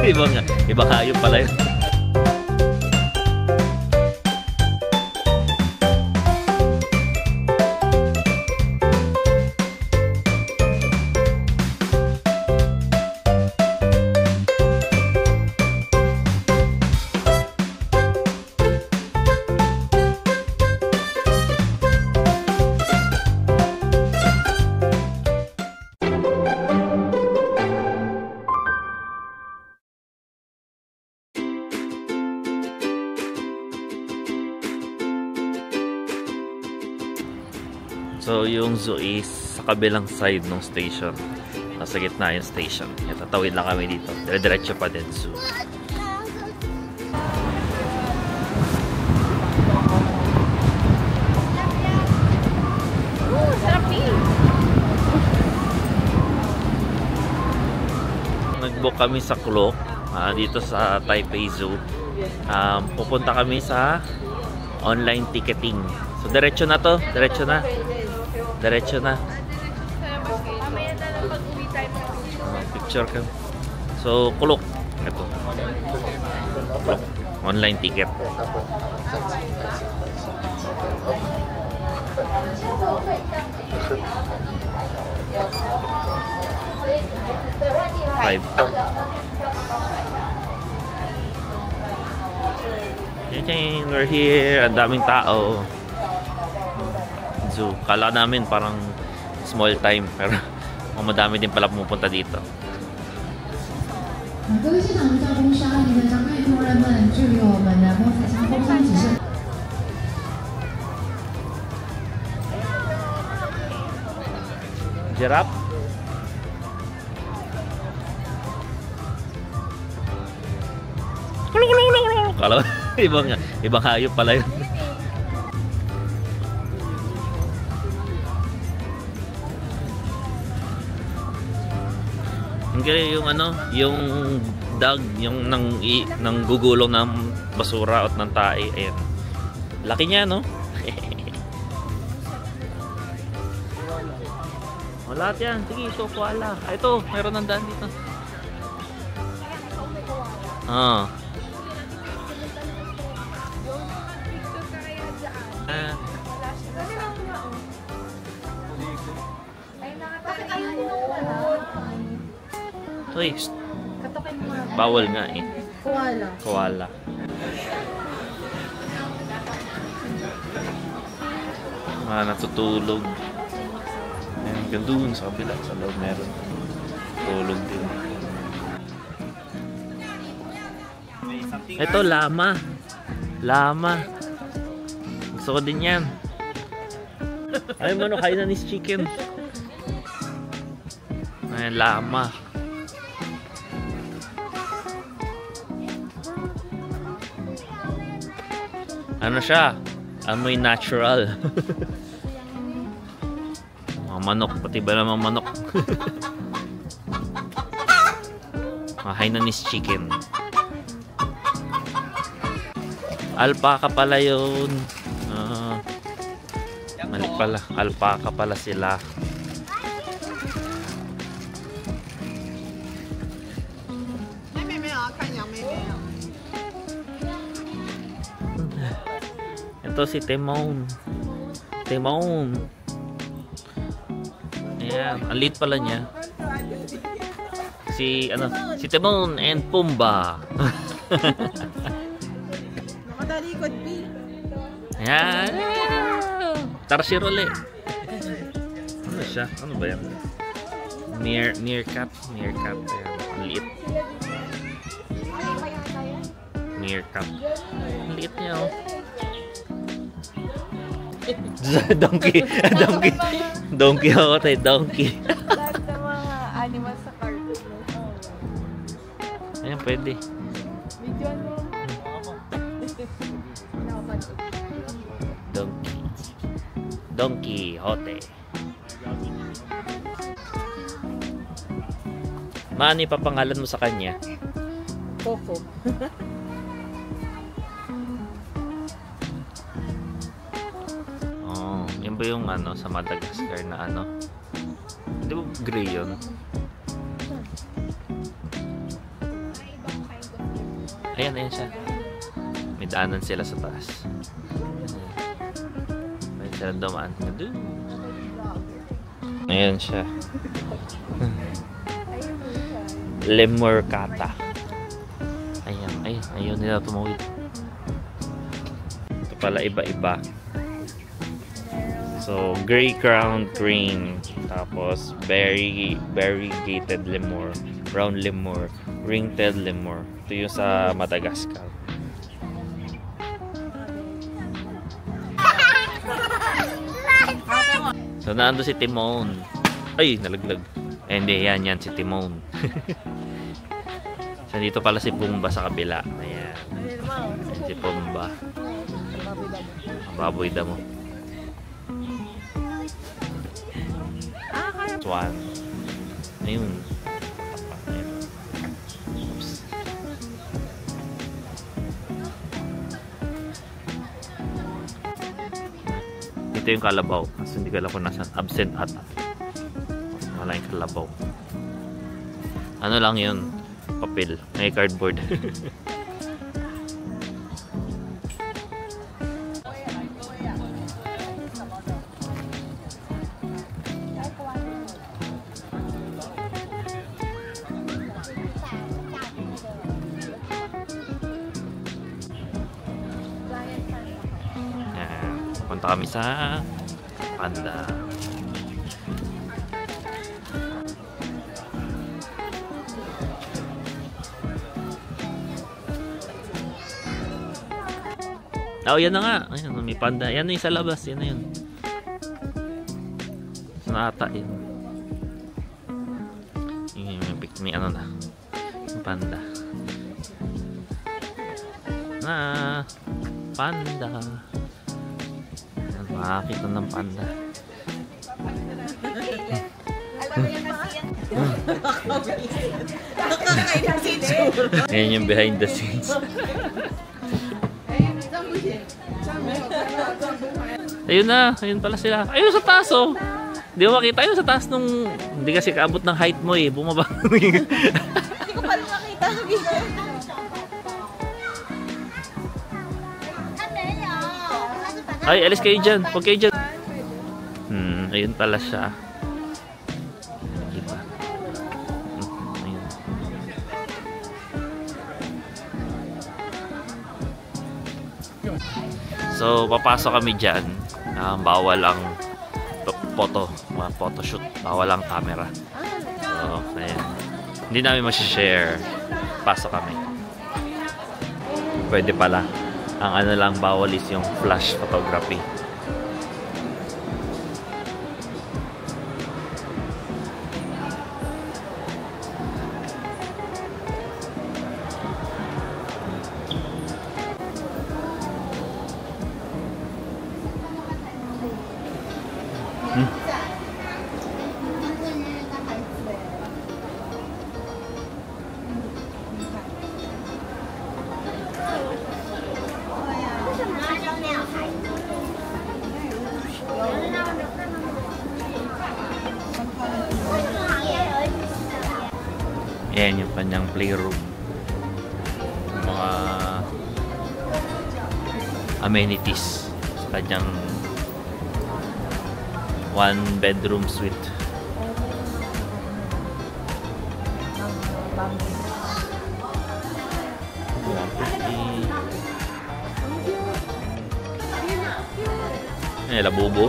Ibang hayop pala yun. So yung zoo is sa kabilang side ng station. Nasa gitna yung station. Tatawid lang kami dito. Dire-diretso pa din zoo. Nag-book kami sa Klook dito sa Taipei Zoo. Pupunta kami sa online ticketing. So diretso na to, diretso na. Diretso na. Mamaya na lang pag-uwi tayo. Picture ka. So, Klook. Ito. Klook. Online ticket. Five. We're here. Ang daming tao. Zoo. Kala namin parang small time, pero madami din pala pumupunta dito. Giraffe? Kala ibang hayop pala yun. Yung ano, yung dog, yung nang gugulong ng basura at ng tae, ayan. Laki niya, no? Wala yan. Sige, ito, koala. Ito, meron ng daan dito. Uy, bawal nga eh. Koala. Koala. Natutulog. Ayan, gandun sa kabila. Sa loob meron. Tulog din. Ito, lama. Lama. Gusto ko din yan. Ay, mano, Hainanese chicken. Ayan, lama. Ano siya? Amoy natural. Mga manok, pati ba naman manok? Mga Hainanese chicken. Alpaca pala yun. Mali pala. Alpaca pala sila. Ito si Timon. Timon. Ayan, ang liit pala niya. Si Timon and Pumbaa. Nakatalikod, P. Ayan. Tarsier ulit. Ano siya? Ano ba yan? Meerkat. Meerkat. Ayan, ang liit. Meerkat. Ang liit niya, oh. Donkey. Donkey ako tayo. Donkey. Lahat ng mga animals sa cartoon. Ayan, pwede. Video ano? Donkey. Donkey Hote. Mani papangalan mo sa kanya? Coco. Yan ba yung ano sa Madagascar na ano? Di ba gray yun? Ayan, ayan siya. May daanan sila sa taas. May sila dumaan. Ayan siya. Lemur Kata. Ayan, ayan. Ayaw nila tumawid. Ito pala iba-iba. So, gray crowned crane. Tapos, variegated lemur. Brown lemur. Ring-tailed lemur. Ito yung sa Madagascar. So, naando si Timon. Ay, nalaglag. Eh, hindi, yan si Timon. So, dito pala si Pumba sa kabila. Ayan. Si Pumba. Ang baboy damo. Swan. Ayun. Oops. Ito yung kalabaw. Kasi hindi ko alam kung nasa absent ata. Wala yung kalabaw. Ano lang yun? Papel. May cardboard. Punta kami sa panda. Oh, yan na nga. Ayan, may panda. Yan na yung sa labas. Yan na yun. Sanata yun. May ano na. Yung panda. Panda. Makakita ng panda. Ayan yung behind the scenes. Ayun na, ayun pala sila. Ayun sa taas oh. Hindi mo makita yun sa taas nung hindi kasi kaabot ng height mo eh. Bumaba. Hindi ko pa rin makita. Ay, alis kayo dyan. Huwag kayo dyan. Ayun pala siya. Diba? Ayun. So, papasok kami dyan. Bawal ang photoshoot. Bawal ang camera. So, ayan. Hindi namin masishare. Pasok kami. Pwede pala. Ang ano lang bawal is yung flash photography. Ayan yung kanyang playroom. Mga amenities sa kanyang 1-bedroom suite. Labubo.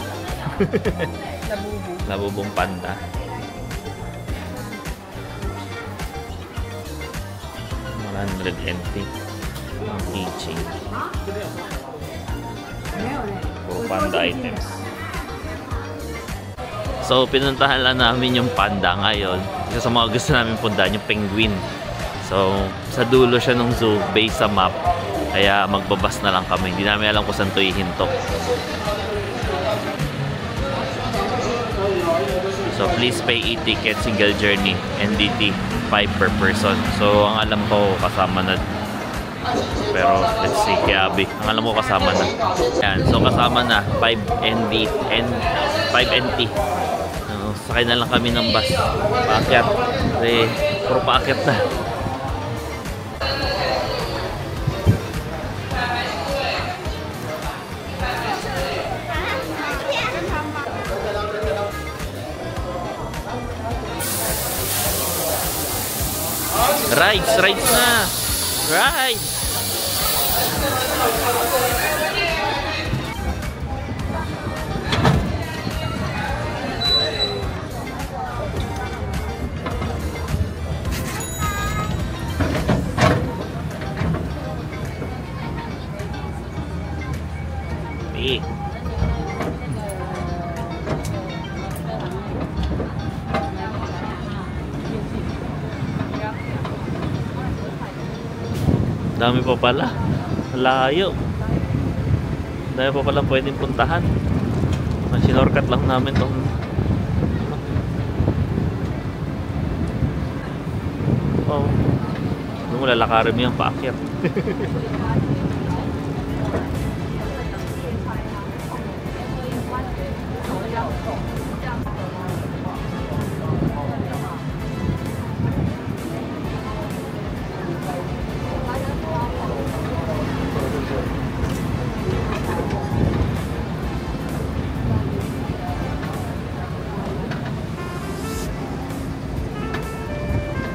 Labubong panda. 100 NT ang keychain. Puro panda items. So, pinuntahan lang namin yung panda ngayon. Isa sa mga gusto namin puntahan yung penguin. So, sa dulo siya ng zoo based sa map. Kaya magbabas na lang kami. Hindi namin alam kung saan ito ihintok. So, please pay e-ticket, single journey, NDT, 5 per person. So, ang alam ko kasama na. Pero, let's see, Kiabi. Ang alam ko kasama na. Yan. So, kasama na, 5 NT. Sakay na lang kami ng bus. Paakyat. Kasi, puro paakyat na. Rides! Rides na! Rides! Eh. Dami pa pala. Layo. Dami pa pala pwedeng puntahan. Sinorkat lang namin tong oh. Doon mo lalakarin mo yung paakyat.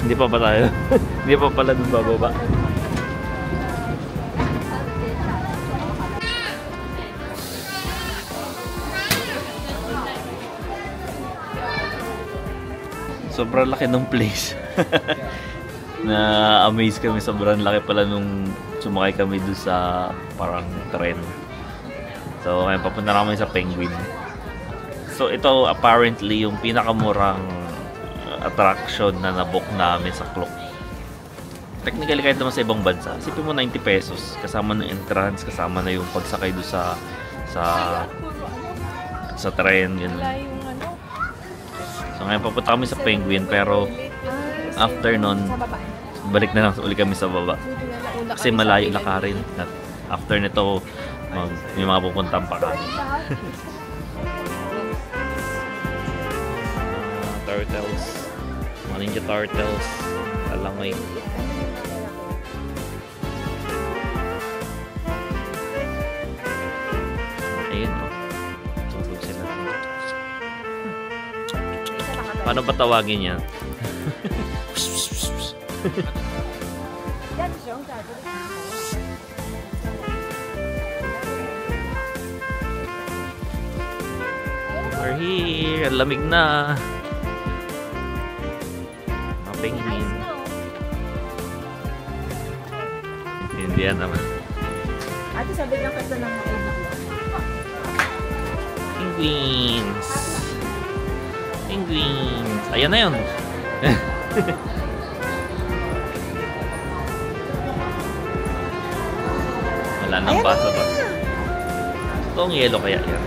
Hindi pa ba tayo? Hindi pa pala dun bababa. Sobrang laki ng place. Na-amaze kami. Sobrang laki pala nung sumakay kami dun sa parang tren. So, ngayon papunta na kami sa Penguin. So, ito apparently yung pinakamurang attraction na nabook namin sa Klook. Technically, kahit naman sa ibang bansa, isipin mo 90 pesos. Kasama ng entrance, kasama na yung pagsakay doon sa tren. Yun. So ngayon papunta kami sa Penguin, pero after nun, balik na lang ulit kami sa baba. Kasi malayo lakarin. At after nito, may mga pupuntahan pa kami. Turtles. Mga Ninja Turtles. Alangoy. Ayun, oh. Tulog sila. Paano ba tawagin yan? We're here. Lamig na. Mga penguin. Hindi yan naman. Ate, sabi lang kasi ng mga Penguins. Penguins. Ayan na yun. Wala nang basa ba? Ito ang yellow kaya yan.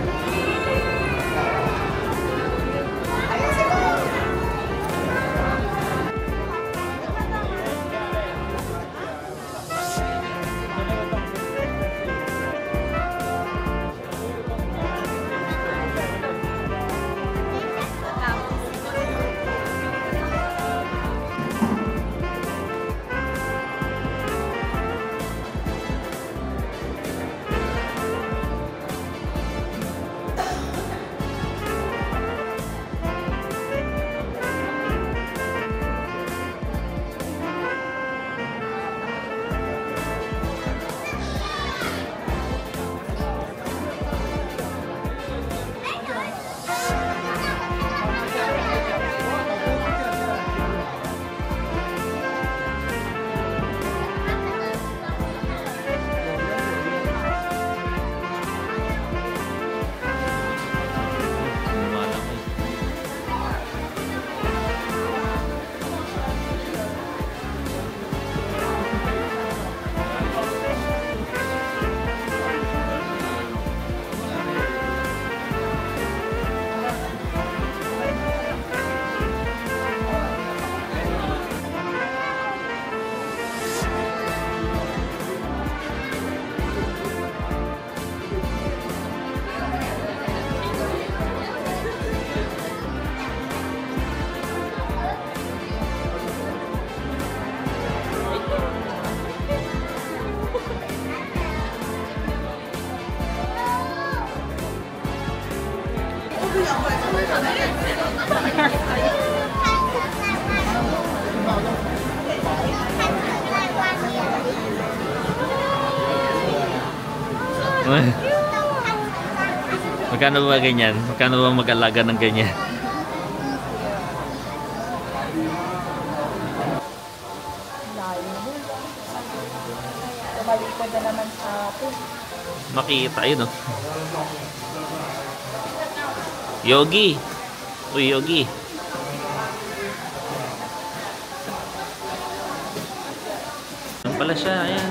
Magkano ba ganyan? Magkano ba mag-alaga ng ganyan? Tumalikod na naman sa atin. Makita, yun oh. Yogi. Uy, Yogi. Yan pala siya, ayan.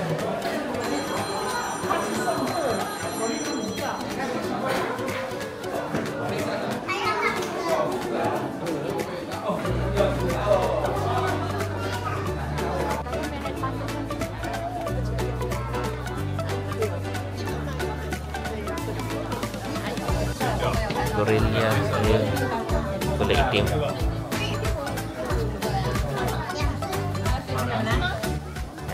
Gorilla, ayun. Kulay itim.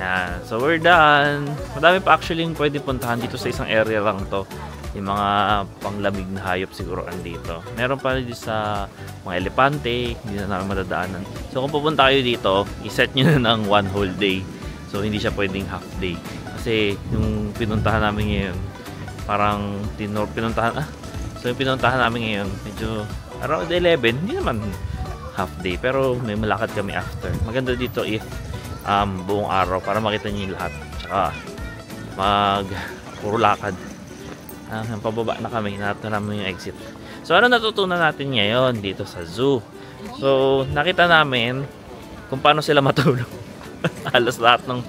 Yan. So we're done. Madami pa actually yung pwede puntahan dito sa isang area lang to. Yung mga panglamig na hayop siguro andito. Meron pa dito sa mga elepante, hindi na namin madadaanan. So kung pupunta kayo dito, iset nyo na ng one whole day. So hindi siya pwedeng half day. Kasi yung pinuntahan namin ngayon, parang So yung pinuntahan namin ngayon, medyo around 11, hindi naman half day, pero may malakad kami after. Maganda dito if buong araw para makita niyo yung lahat. Tsaka puro lakad. Pababa na kami, natin namin yung exit. So ano natutunan natin ngayon dito sa zoo? So nakita namin kung paano sila matulog. Halos lahat ng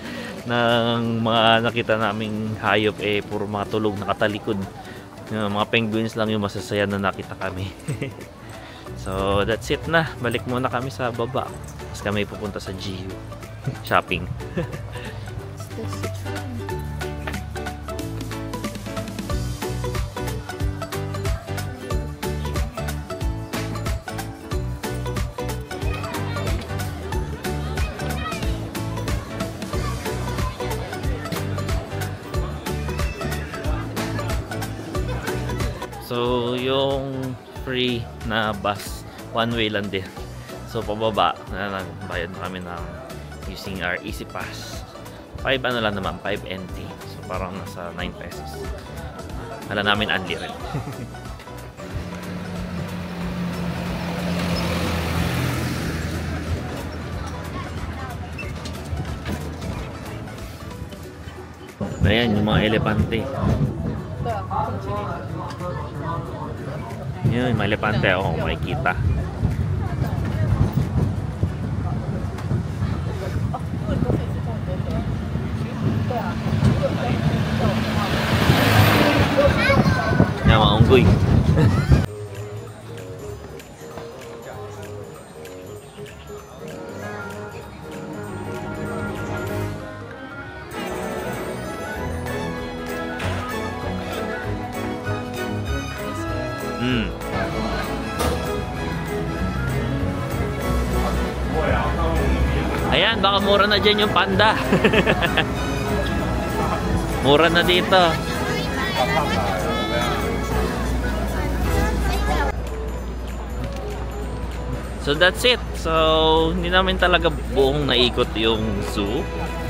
mga nakita naming hayop puro mga tulog, nakatalikod. Yung mga penguins lang yung masasaya na nakita kami. So that's it na. Balik muna kami sa baba. Tapos kami pupunta sa GU. Shopping. So, yung free na bus, one way lang din. So, pababa, bayad na kami ng using our Easy Pass. 5 ano lang naman, 5 NT. So, parang nasa 9 pesos. Hala namin unli rin. Ayan, yung mga elepante. Yun, may elepante ako makikita. Yan, mga unggoy. Ayan, baka mura na dyan yung panda. Mura na dito. So that's it. So hindi namin talaga buong naikot yung zoo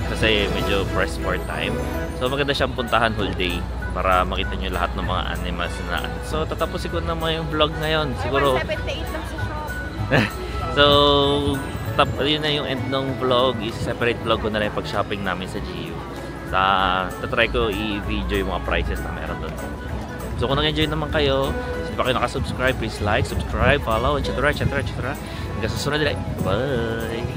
kasi medyo pressed for time. So maganda siyang puntahan whole day para makita nyo lahat ng mga animals na. So tatapusin ko naman yung vlog ngayon. Siguro 178 lang sa shop. so yun na yung end ng vlog. Separate vlog ko na lang yung pag-shopping namin sa GU. Tatry ko i-video yung mga prices na meron doon. So kung nag-enjoy naman kayo, hindi pa kayo nakasubscribe, please like, subscribe, follow, etc. Hanggang sa sunod. Bye!